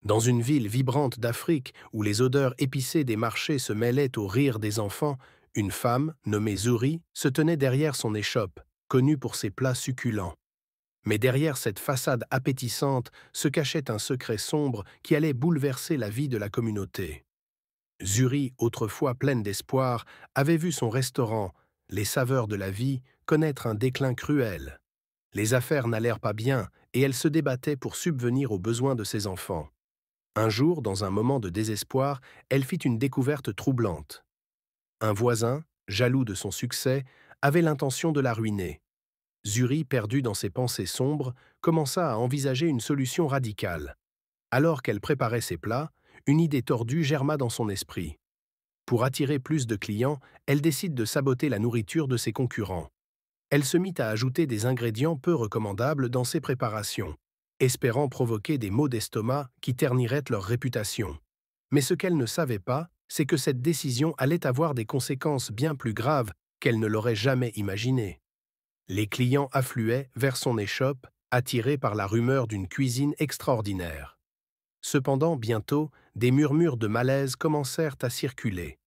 Dans une ville vibrante d'Afrique où les odeurs épicées des marchés se mêlaient aux rires des enfants, une femme, nommée Zuri, se tenait derrière son échoppe, connue pour ses plats succulents. Mais derrière cette façade appétissante se cachait un secret sombre qui allait bouleverser la vie de la communauté. Zuri, autrefois pleine d'espoir, avait vu son restaurant, les saveurs de la vie, connaître un déclin cruel. Les affaires n'allèrent pas bien et elle se débattait pour subvenir aux besoins de ses enfants. Un jour, dans un moment de désespoir, elle fit une découverte troublante. Un voisin, jaloux de son succès, avait l'intention de la ruiner. Zuri, perdue dans ses pensées sombres, commença à envisager une solution radicale. Alors qu'elle préparait ses plats, une idée tordue germa dans son esprit. Pour attirer plus de clients, elle décide de saboter la nourriture de ses concurrents. Elle se mit à ajouter des ingrédients peu recommandables dans ses préparations, espérant provoquer des maux d'estomac qui terniraient leur réputation. Mais ce qu'elle ne savait pas, c'est que cette décision allait avoir des conséquences bien plus graves qu'elle ne l'aurait jamais imaginées. Les clients affluaient vers son échoppe, attirés par la rumeur d'une cuisine extraordinaire. Cependant, bientôt, des murmures de malaise commencèrent à circuler.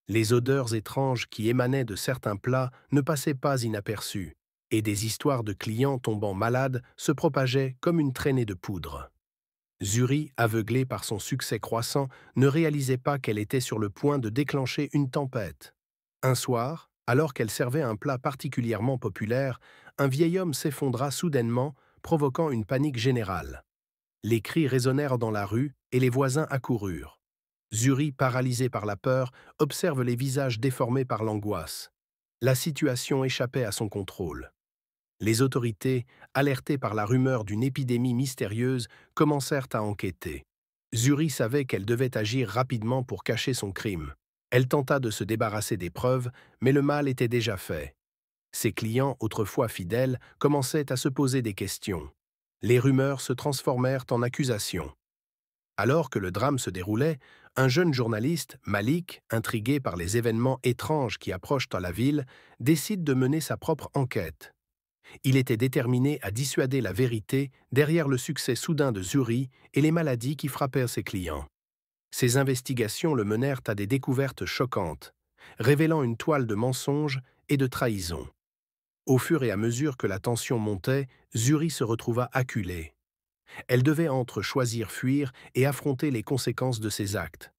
Les odeurs étranges qui émanaient de certains plats ne passaient pas inaperçues, et des histoires de clients tombant malades se propageaient comme une traînée de poudre. Zuri, aveuglée par son succès croissant, ne réalisait pas qu'elle était sur le point de déclencher une tempête. Un soir, alors qu'elle servait un plat particulièrement populaire, un vieil homme s'effondra soudainement, provoquant une panique générale. Les cris résonnèrent dans la rue et les voisins accoururent. Zuri, paralysée par la peur, observe les visages déformés par l'angoisse. La situation échappait à son contrôle. Les autorités, alertées par la rumeur d'une épidémie mystérieuse, commencèrent à enquêter. Zuri savait qu'elle devait agir rapidement pour cacher son crime. Elle tenta de se débarrasser des preuves, mais le mal était déjà fait. Ses clients, autrefois fidèles, commençaient à se poser des questions. Les rumeurs se transformèrent en accusations. Alors que le drame se déroulait, un jeune journaliste, Malik, intrigué par les événements étranges qui approchent dans la ville, décide de mener sa propre enquête. Il était déterminé à dissuader la vérité derrière le succès soudain de Zuri et les maladies qui frappèrent ses clients. Ses investigations le menèrent à des découvertes choquantes, révélant une toile de mensonges et de trahisons. Au fur et à mesure que la tension montait, Zuri se retrouva acculée. Elle devait entre choisir fuir et affronter les conséquences de ses actes.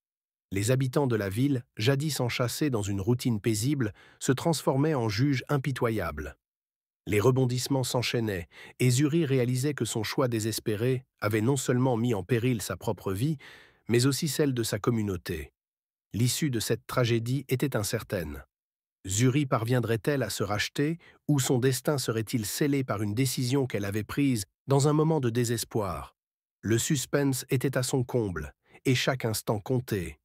Les habitants de la ville, jadis enchâssés dans une routine paisible, se transformaient en juges impitoyables. Les rebondissements s'enchaînaient, et Zuri réalisait que son choix désespéré avait non seulement mis en péril sa propre vie, mais aussi celle de sa communauté. L'issue de cette tragédie était incertaine. Zuri parviendrait-elle à se racheter, ou son destin serait-il scellé par une décision qu'elle avait prise dans un moment de désespoir? Le suspense était à son comble, et chaque instant comptait.